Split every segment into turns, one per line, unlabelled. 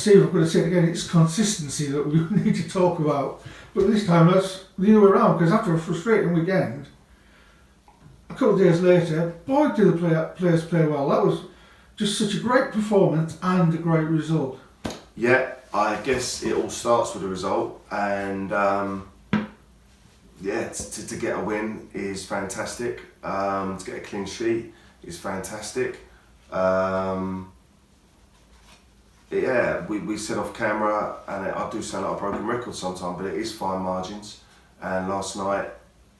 Steve, I'm going to say it again, it's consistency that we need to talk about. But this time, that's the other way around, because after a frustrating weekend, a couple of days later, boy, did the players play well. That was just such a great performance and a great result.
Yeah, I guess it all starts with a result, and to get a win is fantastic. To get a clean sheet is fantastic. We said off camera, and I do sound like a broken record sometimes, but it is fine margins. And last night,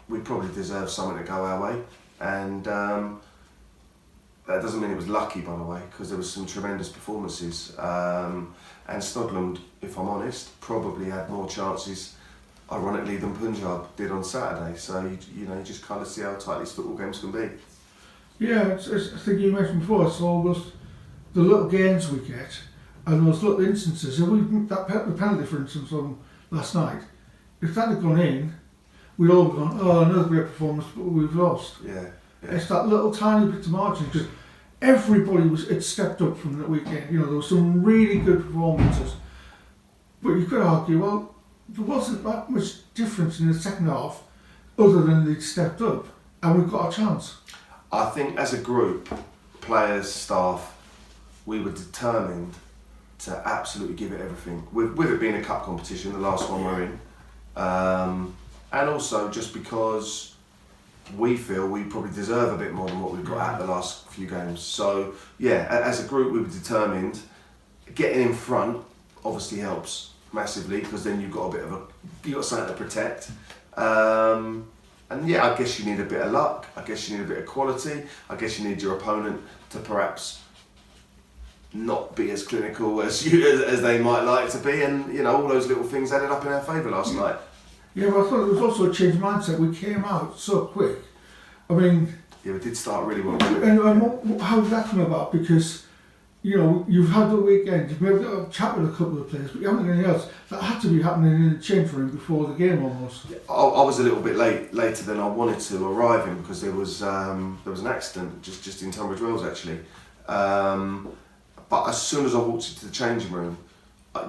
we probably deserved something to go our way. And that doesn't mean it was lucky, by the way, because there was some tremendous performances. And Snodland, if I'm honest, probably had more chances, ironically, than Punjab did on Saturday. So you just kind of see how tight these football games can be.
Yeah, I think you mentioned before, it's almost the little gains we get and those little instances. The penalty, for instance, on last night, if that had gone in, we'd all have gone, oh, another great performance, but we've lost.
Yeah.
It's that little tiny bit of margin, because everybody had stepped up from that weekend. There were some really good performances, but you could argue, well, there wasn't that much difference in the second half, other than they'd stepped up, and we've got a chance.
I think as a group, players, staff, we were determined to absolutely give it everything. With it being a cup competition, the last one we're in, and also just because we feel we probably deserve a bit more than what we've got out the last few games. So yeah, as a group we were determined. Getting in front obviously helps massively, because then you've got something to protect. And yeah, I guess you need a bit of luck. I guess you need a bit of quality. I guess you need your opponent to perhaps not be as clinical as they might like to be, and all those little things added up in our favour last night. Yeah,
but I thought there was also a change of mindset. We came out so quick. I mean,
yeah, we did start really well.
And how did that come about? Because you've had the weekend, you've been able to chat with a couple of players, but you haven't done anything else. That had to be happening in the change room before the game almost.
I was a little bit later than I wanted to arrive in, because there was an accident just in Tunbridge Wells actually. But as soon as I walked into the changing room,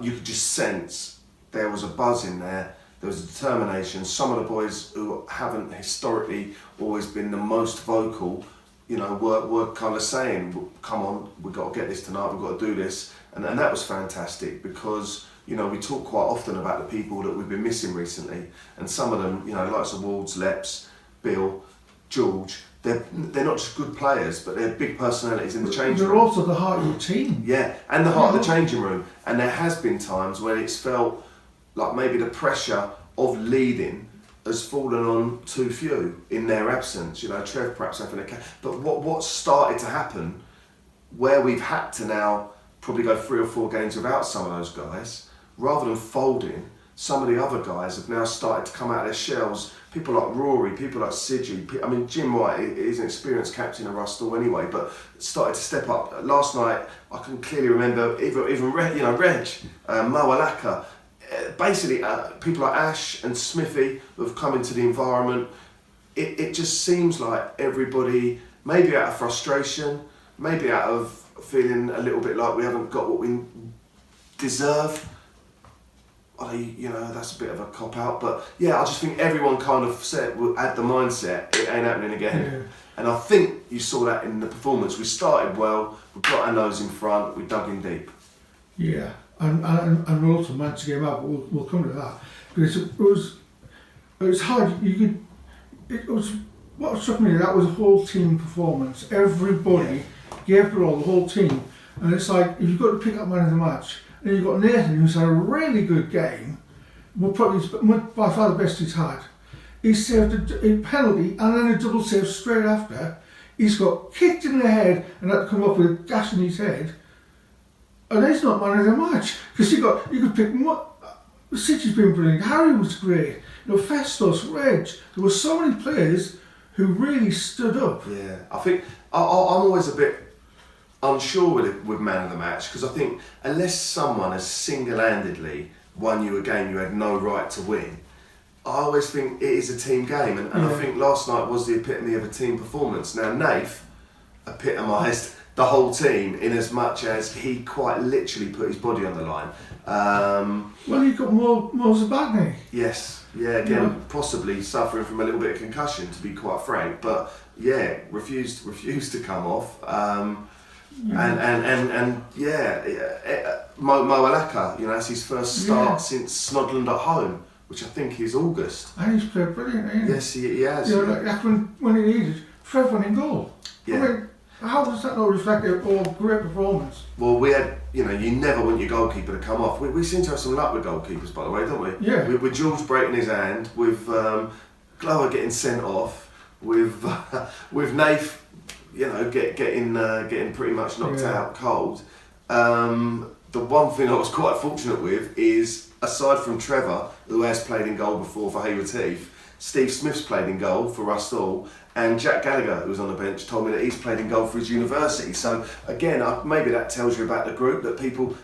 you could just sense there was a buzz in there. There was a determination. Some of the boys who haven't historically always been the most vocal, were kind of saying, come on, we've got to get this tonight, we've got to do this. And that was fantastic, because, we talk quite often about the people that we've been missing recently. And some of them, likes of Walds, Leps, Bill, George, they're not just good players, but they're big personalities in the changing room.
They're also the heart of your team.
Yeah, and the heart of the changing room. And there has been times when it's felt like maybe the pressure of leading has fallen on too few in their absence. Trev perhaps having but what started to happen, where we've had to now probably go 3 or 4 games without some of those guys, rather than folding, some of the other guys have now started to come out of their shells. People like Rory, people like Sidgy. Jim White is an experienced captain of Rustle anyway, but started to step up. Last night, I can clearly remember even Reg, Mo Alaka. Basically, people like Ash and Smithy who have come into the environment. It just seems like everybody, maybe out of frustration, maybe out of feeling a little bit like we haven't got what we deserve. That's a bit of a cop-out, but yeah, I just think everyone kind of had the mindset, it ain't happening again. Yeah. And I think you saw that in the performance. We started well, we got our nose in front, we dug in deep.
Yeah. And we also managed to get him out, but we'll come to that. Because it was hard. What struck me, that was a whole team performance. Everybody gave it all, the whole team. And it's like, if you've got to pick up man of the match, and you've got Nathan, who's had a really good game, probably by far the best he's had. He saved a penalty and then a double save straight after. He's got kicked in the head and had to come up with a gash in his head. And he's not man of the match, because you could pick City's been brilliant. Harry was great. Festos, Reg. There were so many players who really stood up.
Yeah, I think I'm always a bit unsure with man of the match, because I think unless someone has single-handedly won you a game you had no right to win, I always think it is a team game, and I think last night was the epitome of a team performance. Now Nath epitomised the whole team in as much as he quite literally put his body on the line.
Well, you've got more Zabagny.
Yes, yeah, again, possibly suffering from a little bit of concussion, to be quite frank, but yeah, refused to come off. Mo Alaka, that's his first start since Snodland at home, which I think is August.
And he's played brilliant, hasn't he?
Yes, he has.
Like when he needed, Trev went in goal.
Yeah.
I mean, how does that not reflect a great performance?
Well, we had, you never want your goalkeeper to come off. We seem to have some luck with goalkeepers, by the way, don't we?
Yeah.
With Jules breaking his hand, with Glower getting sent off, with Nath, getting pretty much knocked out cold. The one thing I was quite fortunate with is, aside from Trevor, who has played in goal before for Hayward Heath, Steve Smith's played in goal for Rustall, and Jack Gallagher, who was on the bench, told me that he's played in goal for his university. So again, maybe that tells you about the group, that people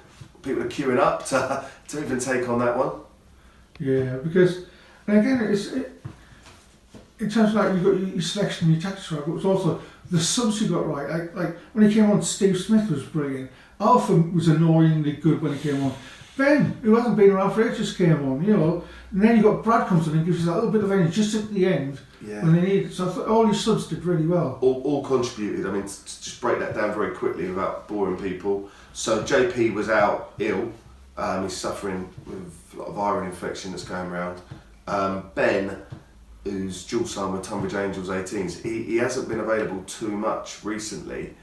are queuing up to even take on that one.
Yeah, because, and again, in terms of like you've got your selection and your tactics right, but it's also the subs you got right. Like when he came on, Steve Smith was brilliant. Alpha was annoyingly good when he came on. Ben, who hasn't been around for ages, came on, and then you got Brad comes in and gives us that little bit of energy just at the end when they need it. So I thought all his subs did really well.
All contributed. I mean, to just break that down very quickly without boring people. So JP was out ill. He's suffering with a lot of viral infection that's going around. Ben, who's dual signed with Tunbridge Angels 18s, he hasn't been available too much recently.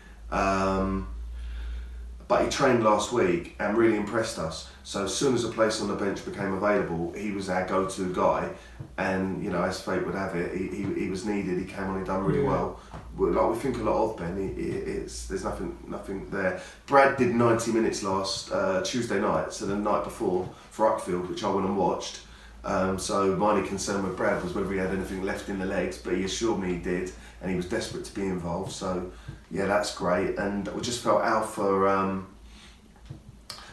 But he trained last week and really impressed us. So as soon as a place on the bench became available, he was our go-to guy. And as fate would have it, he was needed. He came on, he done really well. Like we think a lot of Ben. There's nothing there. Brad did 90 minutes last Tuesday night, so the night before for Uckfield, which I went and watched. So my only concern with Brad was whether he had anything left in the legs, but he assured me he did, and he was desperate to be involved. So yeah, that's great. And we just felt Alpha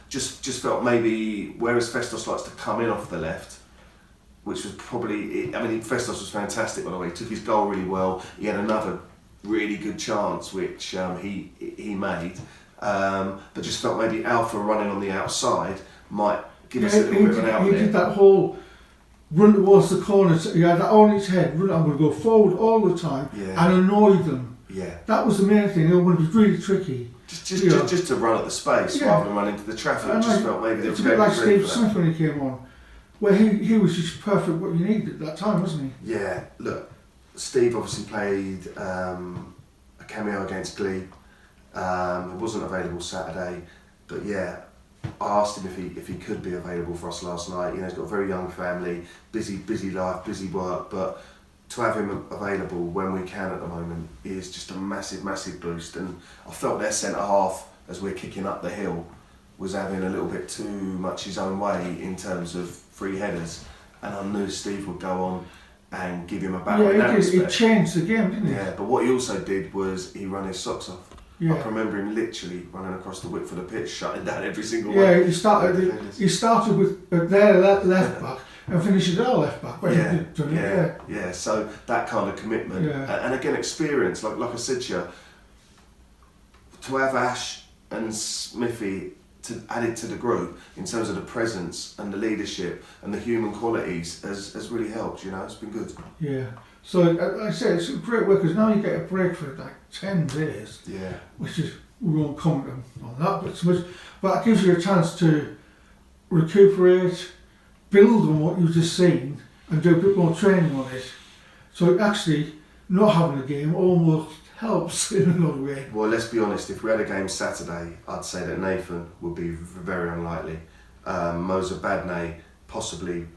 just felt maybe, whereas Festos likes to come in off the left, which was probably, Festos was fantastic, by the way. He took his goal really well. He had another really good chance which he made, but just felt maybe Alpha running on the outside might give us a little bit of an outlet.
He did that whole run towards the corner. He had that on his head. I'm going to go forward all the time and annoy them.
Yeah,
that was the main thing. It would be really tricky.
Just to run at the space rather than run into the traffic. I just felt maybe
it's a bit like Steve Smith when he came on, where he was just perfect what you needed at that time, wasn't he?
Yeah, look, Steve obviously played a cameo against Glee. It wasn't available Saturday, but yeah, I asked him if he could be available for us last night. He's got a very young family, busy life, busy work, but to have him available when we can at the moment is just a massive boost. And I felt their centre half, as we're kicking up the hill, was having a little bit too much his own way in terms of free headers, and I knew Steve would go on and give him a battle in that respect.
He changed the game, didn't he?
Yeah, but what he also did was he ran his socks off.
Yeah.
I can remember him literally running across the width of the pitch, shutting down every single one.
Yeah, he started with their left back and finishes our left back.
Yeah. So that kind of commitment, and again experience. Like I said to you, to have Ash and Smithy added to the group in terms of the presence and the leadership and the human qualities has really helped. It's been good.
Yeah. So like I say, it's great work because now you get a break for like 10 days.
Yeah.
Which is, we won't comment on that, but it gives you a chance to recuperate, build on what you've just seen, and do a bit more training on it. So actually, not having a game almost helps in another way.
Well, let's be honest, if we had a game Saturday, I'd say that Nathan would be very unlikely. Moza Badney possibly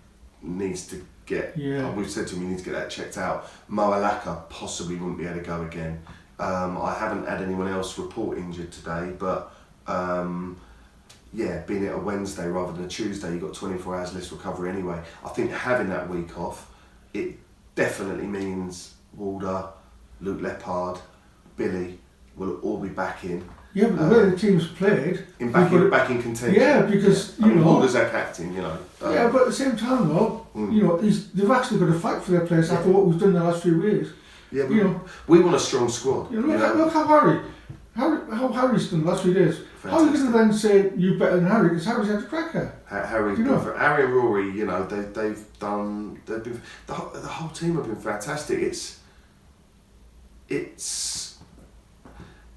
needs to get, we've said to him, you need to get that checked out. Mo Alaka possibly wouldn't be able to go again. I haven't had anyone else report injured today, but being it a Wednesday rather than a Tuesday, you've got 24 hours less recovery anyway. I think having that week off, it definitely means Walder, Luke Leppard, Billy will all be back in.
Yeah, but the way the team's played...
Back in contention.
Yeah, because,
Walder's our captain,
but at the same time though, they've actually got to fight for their place after what we've done the last few years.
Yeah, we want a strong squad.
Look how how Harry's done the last few days. How are you going to then say you better than Harry? Because Harry's had a cracker.
Harry and Rory, you know, they've been the whole team have been fantastic. It's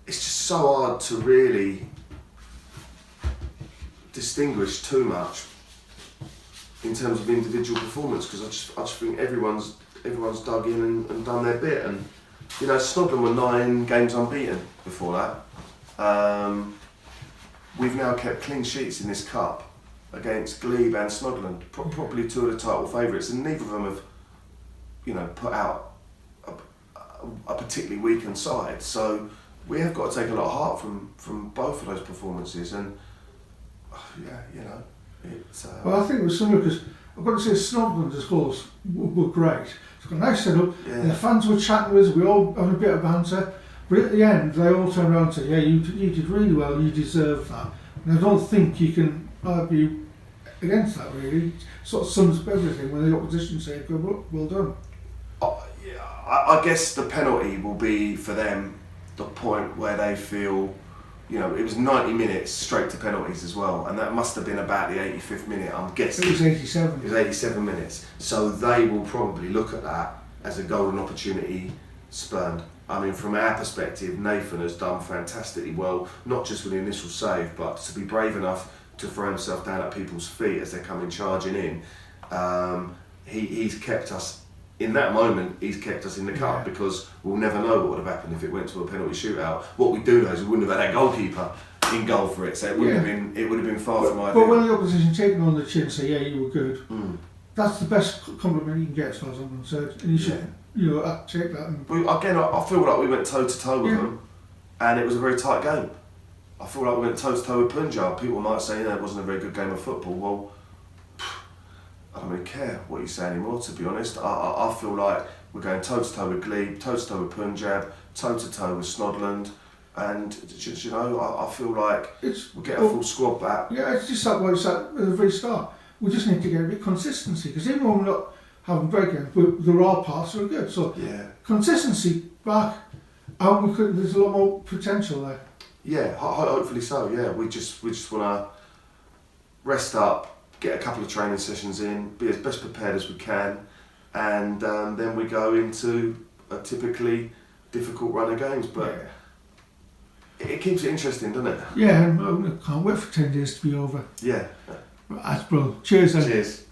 just so hard to really distinguish too much in terms of individual performance, because I just think everyone's dug in and done their bit. And you know, Snodland were 9 games unbeaten before that. We've now kept clean sheets in this cup against Glebe and Snodland, probably 2 of the title favourites, and neither of them have, you know, put out a particularly weakened side. So we have got to take a lot of heart from both of those performances. And yeah, you know, it's.
Well, I think it was similar because I've got to say Snodland, of course, were great. It's got a nice setup. Yeah. And the fans were chatting with us. We all having a bit of banter. But at the end, they all turned around and said, "Yeah, you did really well. You deserve that." And I don't think you can argue against that. Really, it sort of sums up everything when the opposition say, "Good, well done."
Yeah, I guess the penalty will be for them the point where they feel, you know, it was 90 minutes straight to penalties as well, and that must have been about the 85th minute, I'm guessing.
It was 87.
It was 87 minutes. So they will probably look at that as a golden opportunity spurned. I mean, from our perspective, Nathan has done fantastically well, not just with the initial save, but to be brave enough to throw himself down at people's feet as they're coming charging in. He's kept us, in that moment, he's kept us in the cup, because we'll never know what would have happened if it went to a penalty shootout. What we do know is we wouldn't have had our goalkeeper in goal for it, so it wouldn't have been. It would have been far from ideal.
But when the opposition take them on the chin and say, "Yeah, you were good," that's the best compliment you can get, as far as I'm concerned. And you should, you know, take that. And
again, I feel like we went toe to toe with them, and it was a very tight game. I feel like we went toe to toe with Punjab. People might say, "No, it wasn't a very good game of football." Well, I don't really care what you say anymore, to be honest. I feel like we're going toe to toe with Glebe, toe to toe with Punjab, toe to toe with Snodland, and you know, I feel like we'll get a full squad back.
Yeah, it's just like what I said at the very start. We just need to get a bit of consistency, because even when we're not having great games, there are parts that are good. So consistency back, and there's a lot more potential there.
Yeah, hopefully so. Yeah, we just want to rest up, get a couple of training sessions in, be as best prepared as we can, and then we go into a typically difficult run of games. But it keeps it interesting, doesn't it?
Yeah, and I can't wait for 10 days to be over.
Yeah.
That's brilliant. Cheers then.
Cheers.